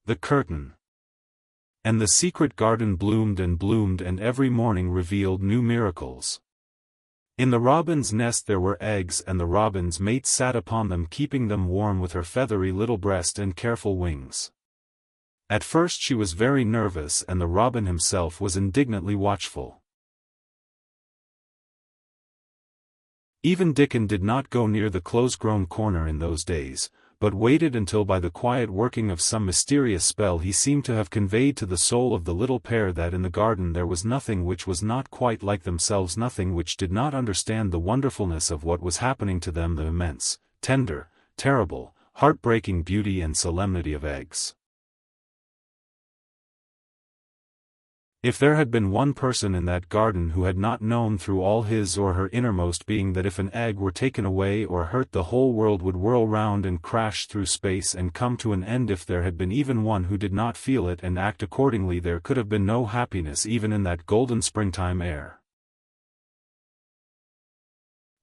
The curtain. And the secret garden bloomed and bloomed, and every morning revealed new miracles. In the robin's nest there were eggs, and the robin's mate sat upon them, keeping them warm with her feathery little breast and careful wings. At first she was very nervous, and the robin himself was indignantly watchful. Even Dickon did not go near the close-grown corner in those days, but waited until by the quiet working of some mysterious spell he seemed to have conveyed to the soul of the little pair that in the garden there was nothing which was not quite like themselves, nothing which did not understand the wonderfulness of what was happening to them, the immense, tender, terrible, heartbreaking beauty and solemnity of eggs. If there had been one person in that garden who had not known through all his or her innermost being that if an egg were taken away or hurt, the whole world would whirl round and crash through space and come to an end, if there had been even one who did not feel it and act accordingly, there could have been no happiness even in that golden springtime air.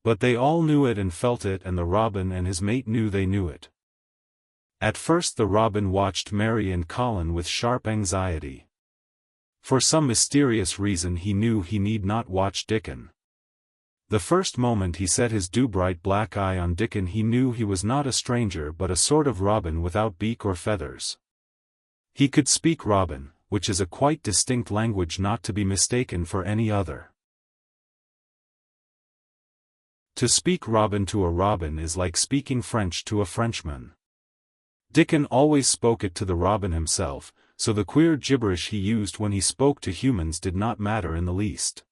But they all knew it and felt it, and the robin and his mate knew they knew it. At first the robin watched Mary and Colin with sharp anxiety. For some mysterious reason he knew he need not watch Dickon. The first moment he set his dew-bright black eye on Dickon he knew he was not a stranger but a sort of robin without beak or feathers. He could speak robin, which is a quite distinct language not to be mistaken for any other. To speak robin to a robin is like speaking French to a Frenchman. Dickon always spoke it to the robin himself, so the queer gibberish he used when he spoke to humans did not matter in the least.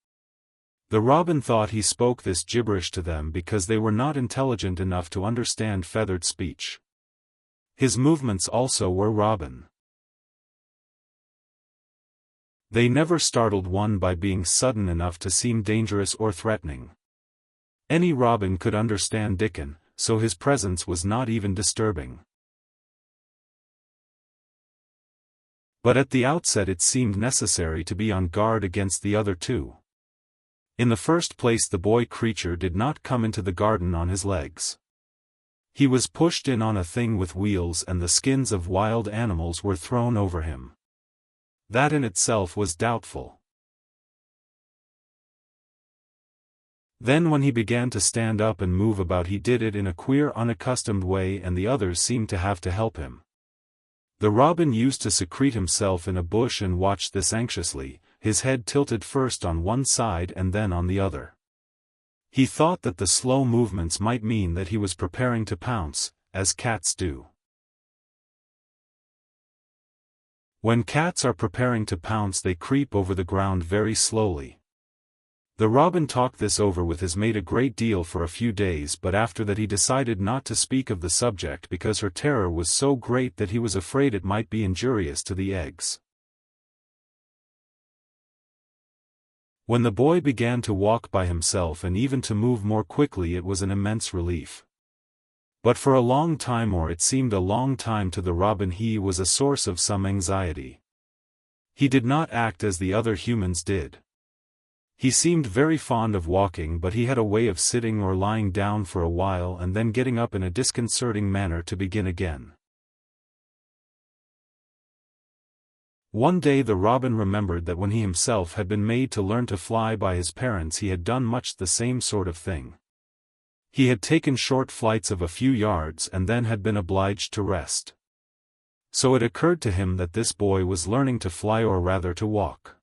The robin thought he spoke this gibberish to them because they were not intelligent enough to understand feathered speech. His movements also were robin. They never startled one by being sudden enough to seem dangerous or threatening. Any robin could understand Dickon, so his presence was not even disturbing. But at the outset it seemed necessary to be on guard against the other two. In the first place, the boy creature did not come into the garden on his legs. He was pushed in on a thing with wheels, and the skins of wild animals were thrown over him. That in itself was doubtful. Then when he began to stand up and move about, he did it in a queer unaccustomed way, and the others seemed to have to help him. The robin used to secrete himself in a bush and watched this anxiously, his head tilted first on one side and then on the other. He thought that the slow movements might mean that he was preparing to pounce, as cats do. When cats are preparing to pounce, they creep over the ground very slowly. The robin talked this over with his mate a great deal for a few days, but after that he decided not to speak of the subject because her terror was so great that he was afraid it might be injurious to the eggs. When the boy began to walk by himself and even to move more quickly, it was an immense relief. But for a long time, or it seemed a long time to the robin, he was a source of some anxiety. He did not act as the other humans did. He seemed very fond of walking, but he had a way of sitting or lying down for a while and then getting up in a disconcerting manner to begin again. One day the robin remembered that when he himself had been made to learn to fly by his parents, he had done much the same sort of thing. He had taken short flights of a few yards and then had been obliged to rest. So it occurred to him that this boy was learning to fly, or rather to walk.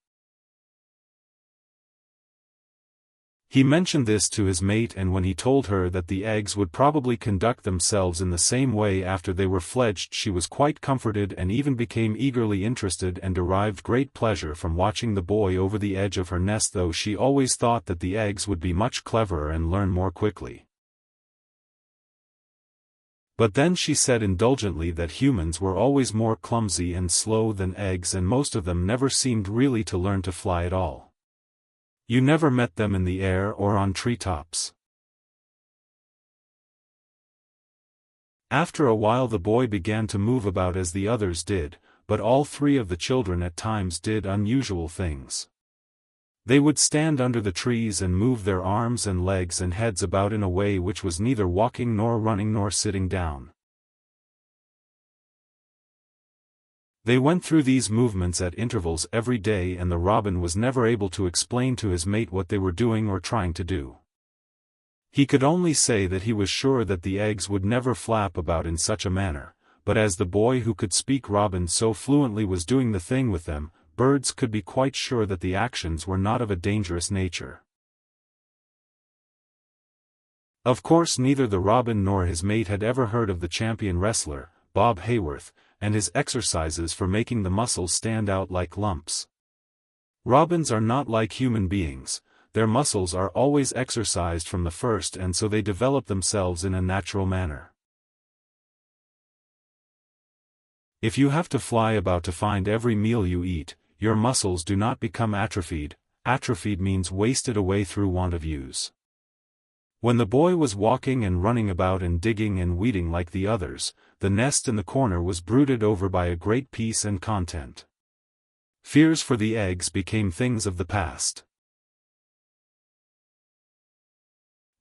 He mentioned this to his mate, and when he told her that the eggs would probably conduct themselves in the same way after they were fledged, she was quite comforted and even became eagerly interested and derived great pleasure from watching the boy over the edge of her nest, though she always thought that the eggs would be much cleverer and learn more quickly. But then she said indulgently that humans were always more clumsy and slow than eggs, and most of them never seemed really to learn to fly at all. You never met them in the air or on treetops. After a while the boy began to move about as the others did, but all three of the children at times did unusual things. They would stand under the trees and move their arms and legs and heads about in a way which was neither walking nor running nor sitting down. They went through these movements at intervals every day, and the robin was never able to explain to his mate what they were doing or trying to do. He could only say that he was sure that the eggs would never flap about in such a manner, but as the boy who could speak robin so fluently was doing the thing with them, birds could be quite sure that the actions were not of a dangerous nature. Of course, neither the robin nor his mate had ever heard of the champion wrestler, Bob Hayworth, and his exercises for making the muscles stand out like lumps. Robins are not like human beings. Their muscles are always exercised from the first, and so they develop themselves in a natural manner. If you have to fly about to find every meal you eat, your muscles do not become atrophied. Atrophied means wasted away through want of use. When the boy was walking and running about and digging and weeding like the others, the nest in the corner was brooded over by a great peace and content. Fears for the eggs became things of the past.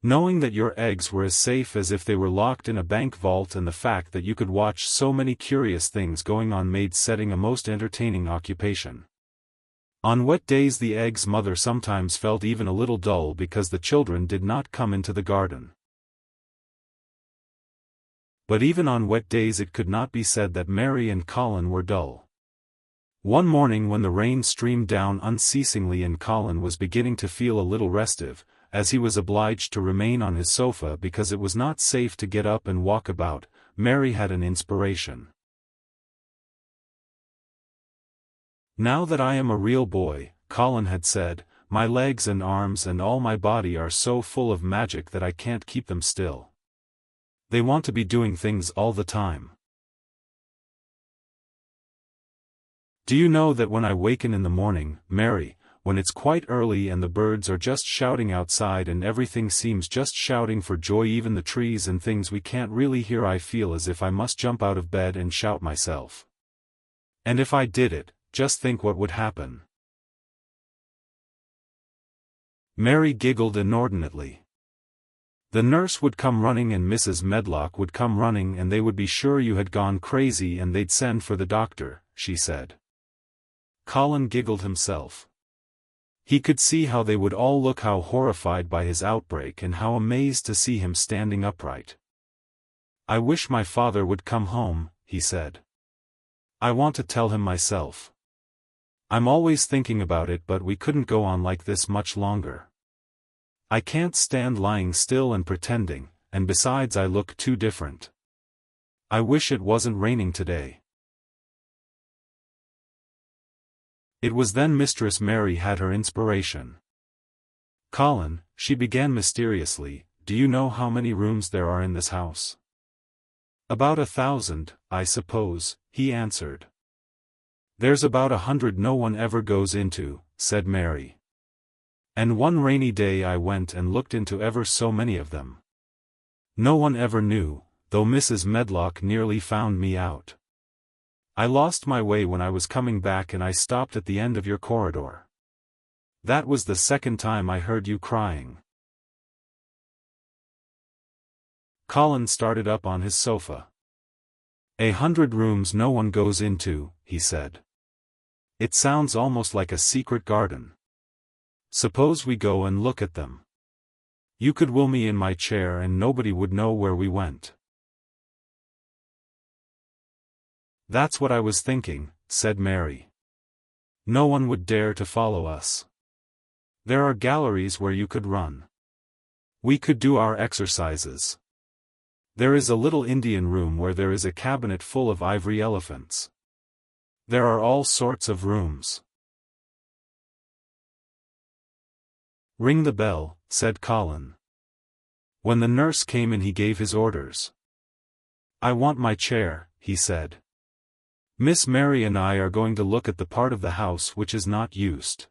Knowing that your eggs were as safe as if they were locked in a bank vault, and the fact that you could watch so many curious things going on made setting a most entertaining occupation. On wet days the egg's mother sometimes felt even a little dull because the children did not come into the garden. But even on wet days it could not be said that Mary and Colin were dull. One morning when the rain streamed down unceasingly and Colin was beginning to feel a little restive, as he was obliged to remain on his sofa because it was not safe to get up and walk about, Mary had an inspiration. "Now that I am a real boy," Colin had said, "my legs and arms and all my body are so full of magic that I can't keep them still. They want to be doing things all the time. Do you know that when I waken in the morning, Mary, when it's quite early and the birds are just shouting outside and everything seems just shouting for joy, even the trees and things we can't really hear, I feel as if I must jump out of bed and shout myself. And if I did it, just think what would happen." Mary giggled inordinately. "The nurse would come running and Mrs. Medlock would come running and they would be sure you had gone crazy and they'd send for the doctor," she said. Colin giggled himself. He could see how they would all look, how horrified by his outbreak and how amazed to see him standing upright. "I wish my father would come home," he said. "I want to tell him myself. I'm always thinking about it, but we couldn't go on like this much longer. I can't stand lying still and pretending, and besides I look too different. I wish it wasn't raining today." It was then Mistress Mary had her inspiration. "Colin," she began mysteriously, "do you know how many rooms there are in this house?" "About 1,000, I suppose," he answered. "There's about 100 no one ever goes into," said Mary. "And one rainy day I went and looked into ever so many of them. No one ever knew, though Mrs. Medlock nearly found me out. I lost my way when I was coming back and I stopped at the end of your corridor. That was the second time I heard you crying." Colin started up on his sofa. 100 rooms no one goes into," he said. "It sounds almost like a secret garden. Suppose we go and look at them. You could will me in my chair and nobody would know where we went." "That's what I was thinking," said Mary. "No one would dare to follow us. There are galleries where you could run. We could do our exercises. There is a little Indian room where there is a cabinet full of ivory elephants. There are all sorts of rooms." "Ring the bell," said Colin. When the nurse came in he gave his orders. "I want my chair," he said. "Miss Mary and I are going to look at the part of the house which is not used.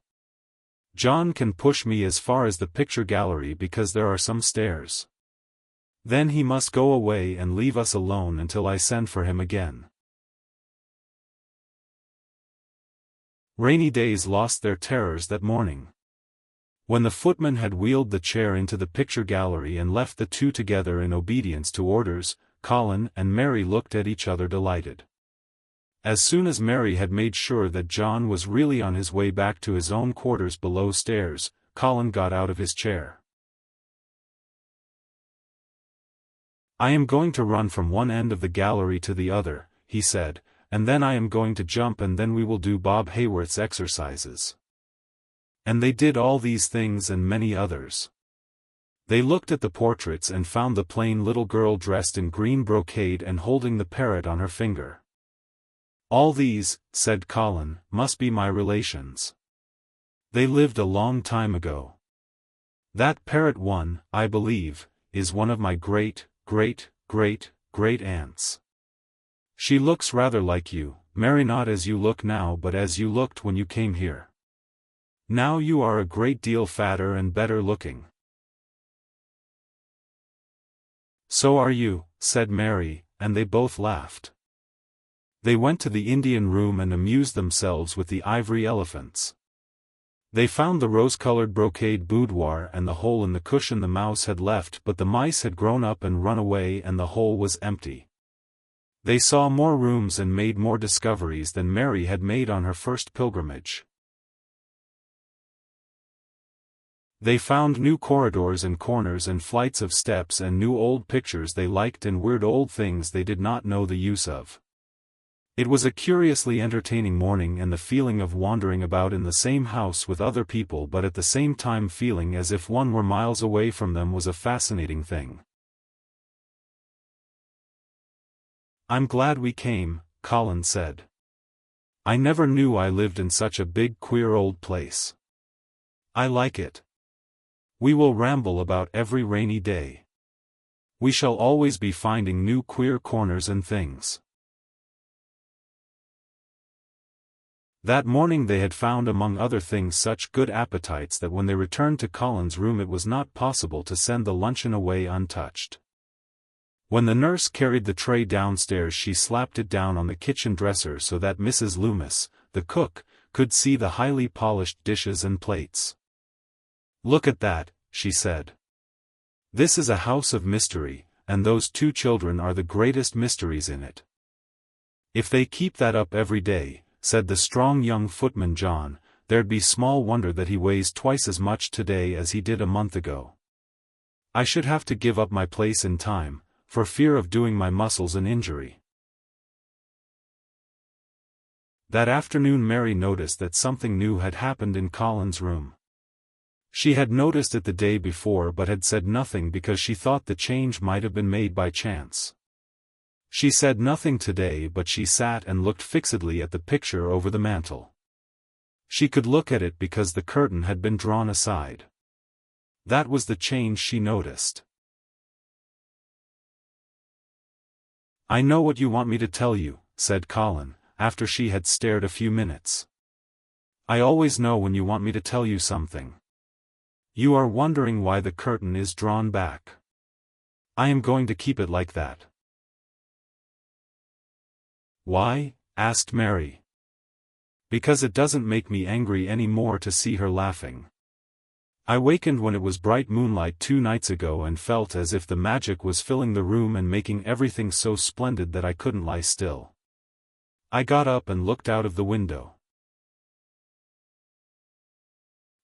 John can push me as far as the picture gallery because there are some stairs. Then he must go away and leave us alone until I send for him again." Rainy days lost their terrors that morning. When the footman had wheeled the chair into the picture gallery and left the two together in obedience to orders, Colin and Mary looked at each other delighted. As soon as Mary had made sure that John was really on his way back to his own quarters below stairs, Colin got out of his chair. "I am going to run from one end of the gallery to the other," he said, "and then I am going to jump, and then we will do Bob Hayworth's exercises." And they did all these things and many others. They looked at the portraits and found the plain little girl dressed in green brocade and holding the parrot on her finger. "All these," said Colin, "must be my relations. They lived a long time ago. That parrot one, I believe, is one of my great-great-great-great-aunts. She looks rather like you, Mary, not as you look now but as you looked when you came here. Now you are a great deal fatter and better looking." "So are you," said Mary, and they both laughed. They went to the Indian room and amused themselves with the ivory elephants. They found the rose-colored brocade boudoir and the hole in the cushion the mouse had left, but the mice had grown up and run away and the hole was empty. They saw more rooms and made more discoveries than Mary had made on her first pilgrimage. They found new corridors and corners and flights of steps and new old pictures they liked and weird old things they did not know the use of. It was a curiously entertaining morning, and the feeling of wandering about in the same house with other people but at the same time feeling as if one were miles away from them was a fascinating thing. "I'm glad we came," Colin said. "I never knew I lived in such a big queer old place. I like it. We will ramble about every rainy day. We shall always be finding new queer corners and things." That morning they had found among other things such good appetites that when they returned to Colin's room it was not possible to send the luncheon away untouched. When the nurse carried the tray downstairs she slapped it down on the kitchen dresser so that Mrs. Loomis, the cook, could see the highly polished dishes and plates. "Look at that," she said. "This is a house of mystery, and those two children are the greatest mysteries in it." "If they keep that up every day," said the strong young footman John, "there'd be small wonder that he weighs twice as much today as he did a month ago. I should have to give up my place in time, for fear of doing my muscles an injury." That afternoon Mary noticed that something new had happened in Colin's room. She had noticed it the day before but had said nothing because she thought the change might have been made by chance. She said nothing today, but she sat and looked fixedly at the picture over the mantel. She could look at it because the curtain had been drawn aside. That was the change she noticed. "I know what you want me to tell you," said Colin, after she had stared a few minutes. "I always know when you want me to tell you something. You are wondering why the curtain is drawn back. I am going to keep it like that." "Why?" asked Mary. "Because it doesn't make me angry any more to see her laughing. I wakened when it was bright moonlight 2 nights ago and felt as if the magic was filling the room and making everything so splendid that I couldn't lie still. I got up and looked out of the window.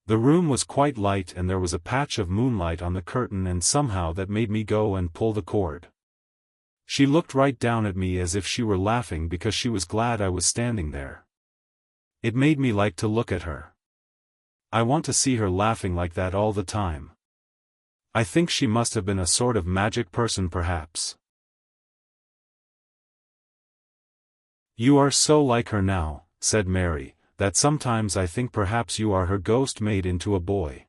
The room was quite light and there was a patch of moonlight on the curtain, and somehow that made me go and pull the cord. She looked right down at me as if she were laughing because she was glad I was standing there. It made me like to look at her. I want to see her laughing like that all the time. I think she must have been a sort of magic person perhaps." "You are so like her now," said Mary, "that sometimes I think perhaps you are her ghost made into a boy."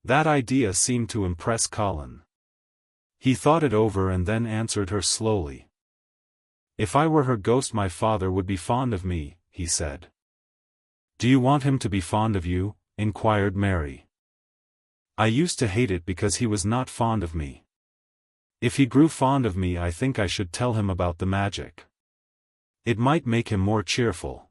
That idea seemed to impress Colin. He thought it over and then answered her slowly. "If I were her ghost my father would be fond of me," he said. "Do you want him to be fond of you?" inquired Mary. "I used to hate it because he was not fond of me. If he grew fond of me I think I should tell him about the magic. It might make him more cheerful."